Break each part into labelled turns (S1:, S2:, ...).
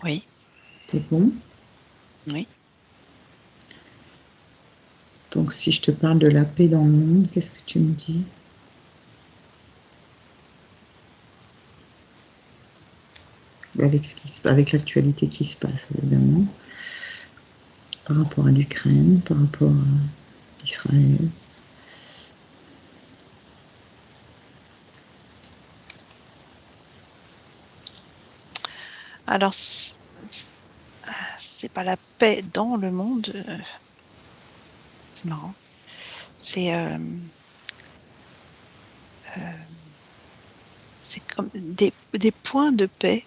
S1: Oui.
S2: C'est bon?
S1: Oui.
S2: Donc, si je te parle de la paix dans le monde, qu'est-ce que tu me dis? Avec l'actualité qui se passe, évidemment. Par rapport à l'Ukraine, par rapport à Israël.
S1: Alors, c'est pas la paix dans le monde. C'est marrant. C'est comme des points de paix.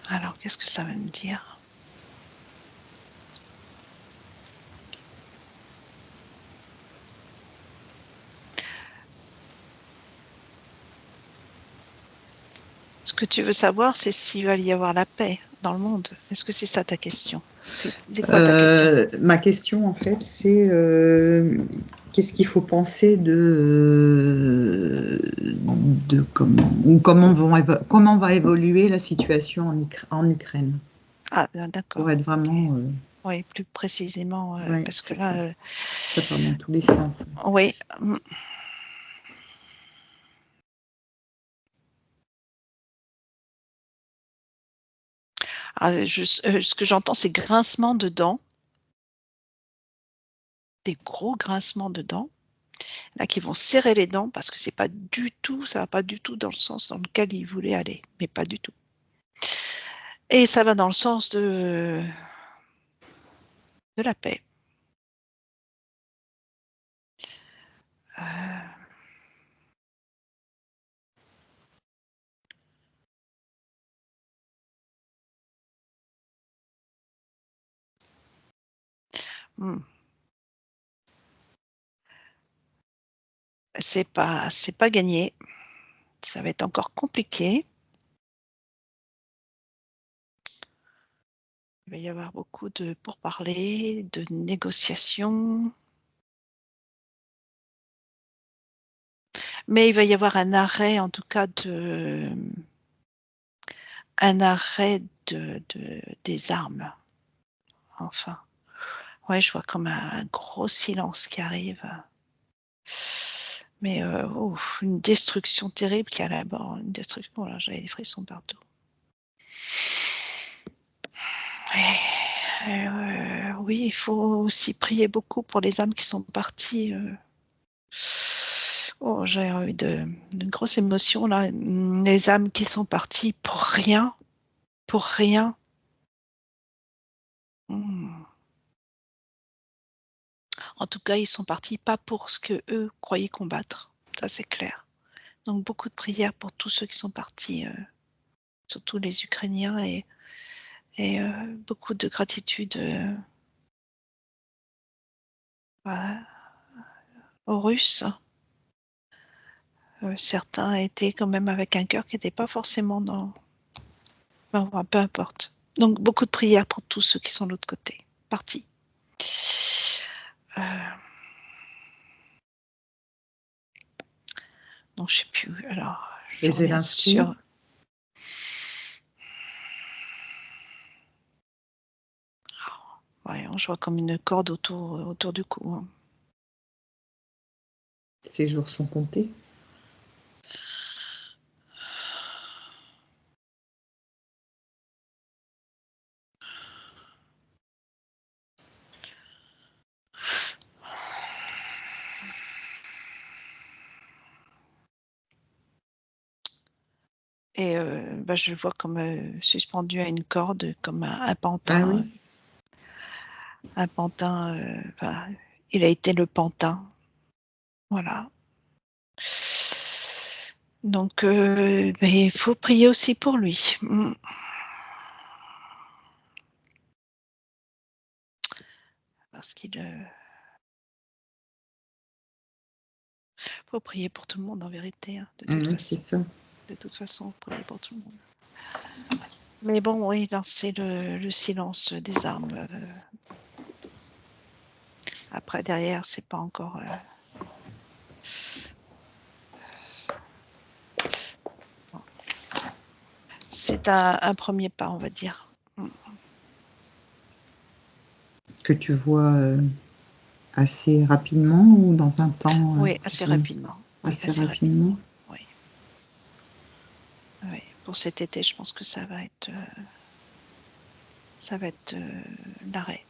S1: Alors, qu'est-ce que ça veut me dire? Ce que tu veux savoir, c'est s'il va y avoir la paix dans le monde. Est-ce que c'est ça ta question? C'est quoi ta question?
S2: Ma question, en fait, c'est qu'est-ce qu'il faut penser comment va évoluer la situation en Ukraine?
S1: Ah, d'accord.
S2: Pour être vraiment...
S1: Oui, plus précisément,
S2: ouais,
S1: parce que là...
S2: Ça part dans tous les sens.
S1: Oui. Ce que j'entends, c'est grincement de dents. Des gros grincements de dents. Là, qui vont serrer les dents parce que c'est pas du tout, ça va pas du tout dans le sens dans lequel ils voulaient aller, mais pas du tout. Et ça va dans le sens de la paix. C'est pas gagné. Ça va être encore compliqué. Il va y avoir beaucoup de pourparlers, de négociations. Mais il va y avoir un arrêt, en tout cas, des armes. Enfin. Ouais, je vois comme un gros silence qui arrive. Mais une destruction terrible qui est là-bas. Une destruction. Oh là, j'avais des frissons partout. Oui, il faut aussi prier beaucoup pour les âmes qui sont parties. Oh, j'ai eu de grosses émotions là. Les âmes qui sont parties pour rien. Pour rien. En tout cas, ils sont partis pas pour ce que eux croyaient combattre. Ça, c'est clair. Donc, beaucoup de prières pour tous ceux qui sont partis, surtout les Ukrainiens, et beaucoup de gratitude aux Russes. Certains étaient quand même avec un cœur qui n'était pas forcément dans... Enfin, peu importe. Donc, beaucoup de prières pour tous ceux qui sont de l'autre côté, partis. Donc, je ne sais plus. Alors, je reviens sur... Ouais, je vois comme une corde autour du cou. Hein.
S2: Ces jours sont comptés.
S1: Et je le vois comme suspendu à une corde, comme un pantin.
S2: Ah oui.
S1: Un pantin, il a été le pantin. Voilà. Donc, il faut prier aussi pour lui. Parce qu'il faut prier pour tout le monde en vérité, hein, de toute façon.
S2: C'est ça.
S1: De toute façon, prier pour tout le monde. Mais bon, oui, là, c'est le silence des armes. Après, derrière, c'est pas encore... C'est un premier pas, on va dire.
S2: Que tu vois assez rapidement ou dans un temps
S1: Oui, assez rapidement. Oui,
S2: assez rapidement.
S1: Oui. Oui. Pour cet été, je pense que ça va être l'arrêt.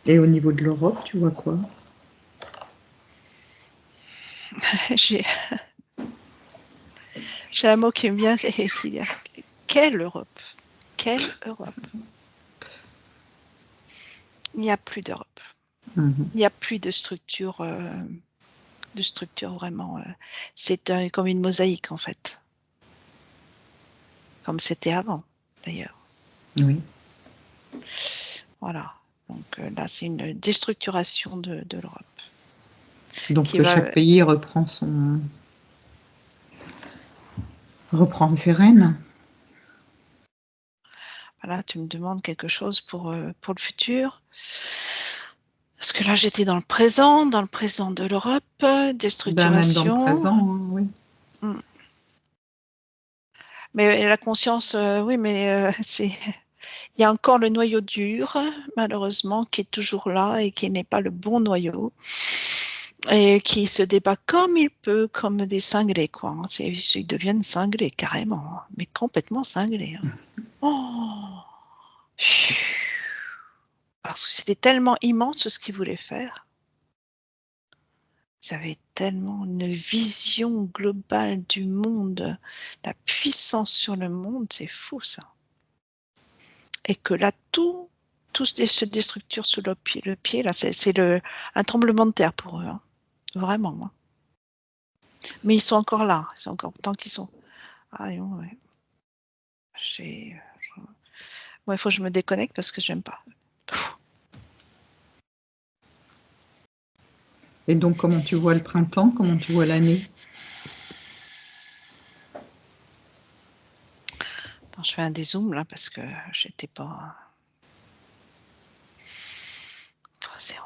S2: Et au niveau de l'Europe, tu vois quoi?
S1: J'ai un mot qui me vient, c'est quelle Europe? Quelle Europe? Il n'y a plus d'Europe. Il n'y a plus de structure vraiment. C'est comme une mosaïque en fait. Comme c'était avant, d'ailleurs.
S2: Oui.
S1: Voilà. Donc là, c'est une déstructuration de l'Europe.
S2: Donc chaque pays reprend ses rênes.
S1: Voilà, tu me demandes quelque chose pour le futur. Parce que là, j'étais dans le présent de l'Europe, déstructuration.
S2: Même dans le présent, hein, oui.
S1: Mais la conscience, oui, mais il y a encore le noyau dur, malheureusement, qui est toujours là et qui n'est pas le bon noyau. Et qui se débat comme il peut, comme des cinglés, quoi. Ils deviennent cinglés, carrément. Mais complètement cinglés. Oh. Parce que c'était tellement immense ce qu'ils voulaient faire. Ils avaient tellement une vision globale du monde, la puissance sur le monde, c'est fou ça. Et que là, tout se déstructure sous le pied là, c'est un tremblement de terre pour eux, hein. Vraiment. Hein. Mais ils sont encore là, ils sont encore tant qu'ils sont. Ah non, ouais. Il faut que je me déconnecte parce que j'aime pas.
S2: Et donc, comment tu vois le printemps? Comment tu vois l'année?
S1: Je fais un dézoom là parce que j'étais pas. 0.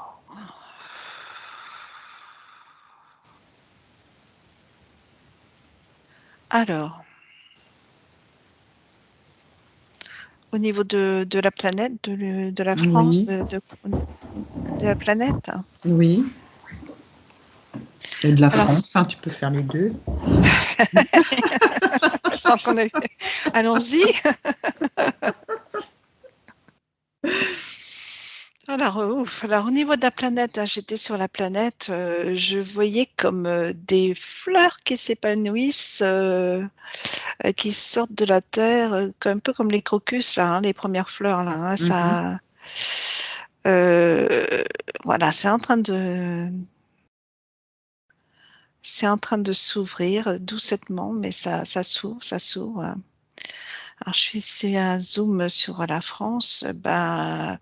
S1: Alors, au niveau de la planète, de la France,
S2: Oui.
S1: de la planète.
S2: Oui. Et de la France, hein, tu peux faire les deux.
S1: Allons-y. Alors, au niveau de la planète, j'étais sur la planète, je voyais comme des fleurs qui s'épanouissent, qui sortent de la terre, un peu comme les crocus, là, hein, les premières fleurs, là. Hein, ça, voilà, c'est en train de s'ouvrir doucettement, mais ça s'ouvre, ça s'ouvre. Alors, je fais un zoom sur la France, ben.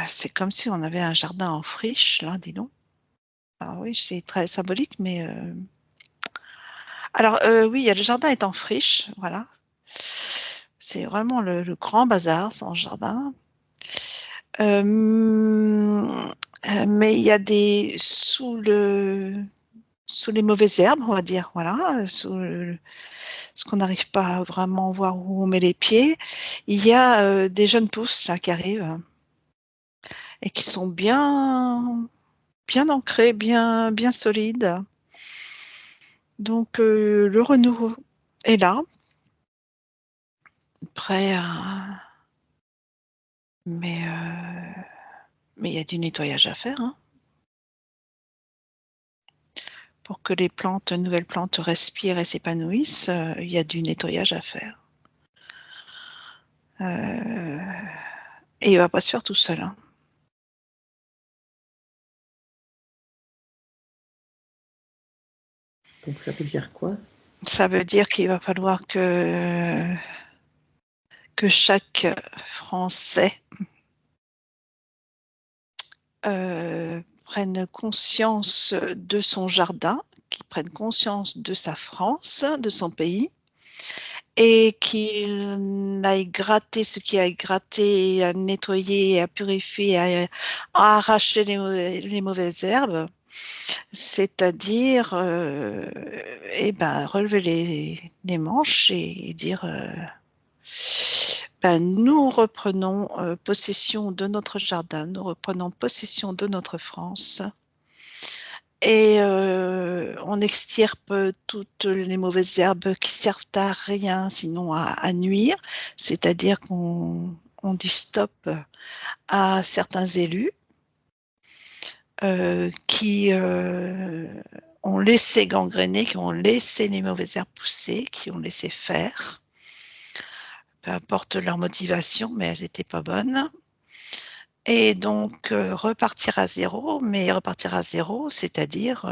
S1: C'est comme si on avait un jardin en friche, là, dis donc. Alors oui, c'est très symbolique, mais... Alors oui, le jardin est en friche, voilà. C'est vraiment le grand bazar, son jardin. Mais il y a sous les mauvaises herbes, on va dire, voilà, ce qu'on n'arrive pas à vraiment voir où on met les pieds, il y a des jeunes pousses là qui arrivent et qui sont bien ancrés, bien solides. Donc le renouveau est là, prêt à... Mais il y a du nettoyage à faire, hein. Pour que les nouvelles plantes respirent et s'épanouissent, il y a du nettoyage à faire. Et il ne va pas se faire tout seul, hein.
S2: Donc ça veut dire quoi?
S1: Ça veut dire qu'il va falloir que chaque Français prenne conscience de son jardin, qu'il prenne conscience de sa France, de son pays, et qu'il aille gratter ce qu'il a gratté, à nettoyer, à purifier, à arracher les mauvaises herbes, c'est-à-dire relever les manches et dire nous reprenons possession de notre jardin, nous reprenons possession de notre France. Et on extirpe toutes les mauvaises herbes qui servent à rien, sinon à nuire. C'est-à-dire qu'on dit stop à certains élus qui ont laissé gangréner, qui ont laissé les mauvaises herbes pousser, qui ont laissé faire. Peu importe leur motivation, mais elles n'étaient pas bonnes. Et donc, repartir à zéro, mais repartir à zéro, c'est-à-dire,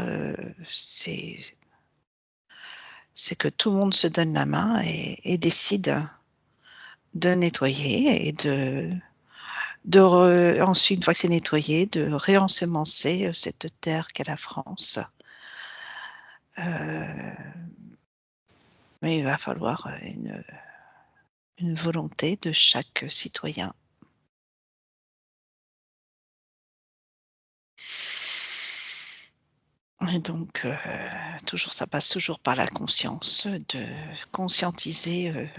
S1: c'est que tout le monde se donne la main et décide de nettoyer et ensuite, une fois que c'est nettoyé, de réensemencer cette terre qu'est la France. Mais il va falloir une volonté de chaque citoyen. Et donc, ça passe toujours par la conscience, de conscientiser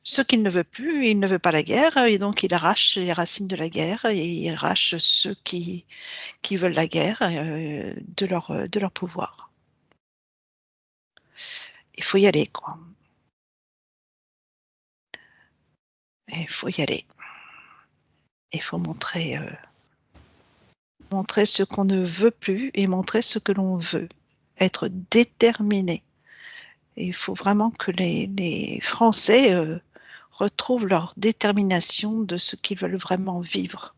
S1: ce qu'il ne veut plus. Il ne veut pas la guerre, et donc il arrache les racines de la guerre, et il arrache ceux qui veulent la guerre de leur pouvoir. Il faut y aller, quoi. Il faut y aller. Il faut montrer ce qu'on ne veut plus et montrer ce que l'on veut. Être déterminé. Et il faut vraiment que les Français retrouvent leur détermination de ce qu'ils veulent vraiment vivre.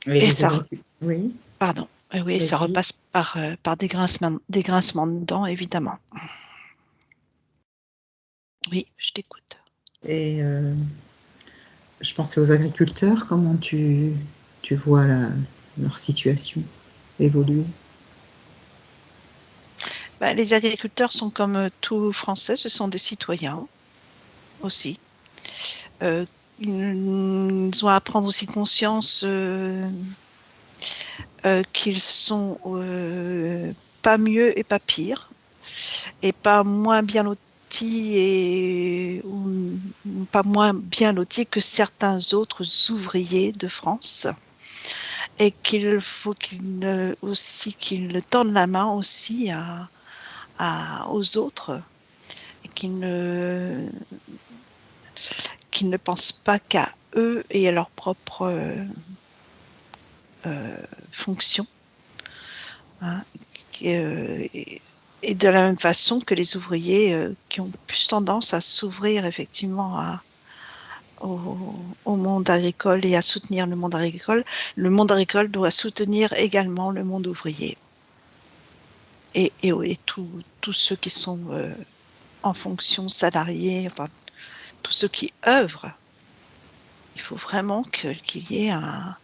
S1: Et ça,
S2: oui.
S1: Pardon. Oui, ça repasse par des grincements de dents, évidemment. Oui, je t'écoute.
S2: Et je pensais aux agriculteurs, comment tu vois leur situation évoluer?
S1: Les agriculteurs sont comme tous Français, ce sont des citoyens aussi. Ils ont à prendre aussi conscience qu'ils sont pas mieux et pas pire, et pas moins bien lotis ou pas moins bien lotis que certains autres ouvriers de France, et qu'il faut qu'ils tendent la main aussi aux autres, et qu'ils ne pensent pas qu'à eux et à leur propre fonction. Hein, et de la même façon que les ouvriers qui ont plus tendance à s'ouvrir effectivement au monde agricole et à soutenir le monde agricole doit soutenir également le monde ouvrier. Et tous ceux qui sont en fonction salariée, enfin, tous ceux qui œuvrent, il faut vraiment qu'il y ait un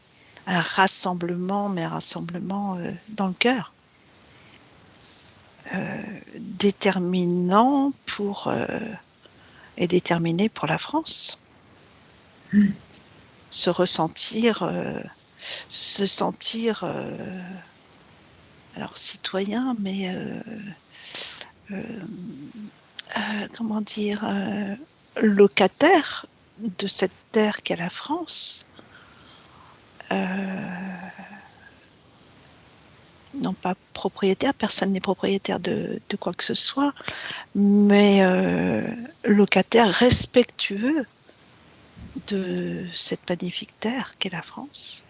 S1: rassemblement, mais un rassemblement dans le cœur. Déterminé pour la France. Se sentir alors citoyen, mais comment dire, locataire de cette terre qu'est la France. Non pas propriétaire, personne n'est propriétaire de quoi que ce soit, mais locataire respectueux de cette magnifique terre qu'est la France.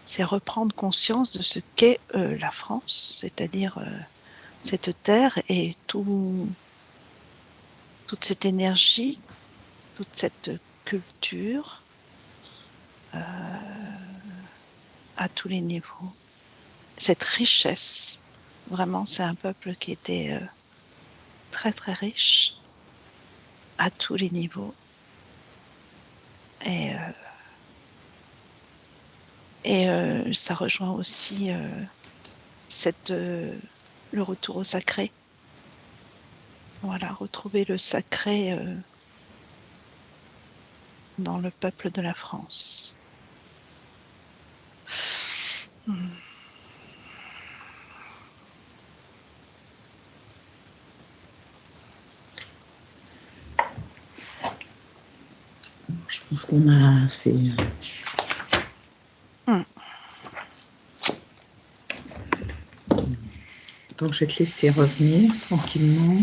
S1: C'est reprendre conscience de ce qu'est la France, c'est-à-dire cette terre et toute cette énergie, toute cette culture à tous les niveaux. Cette richesse, vraiment, c'est un peuple qui était très très riche à tous les niveaux. Et Et ça rejoint aussi le retour au sacré. Voilà, retrouver le sacré dans le peuple de la France.
S2: Je pense qu'on a fait. Donc je vais te laisser revenir tranquillement.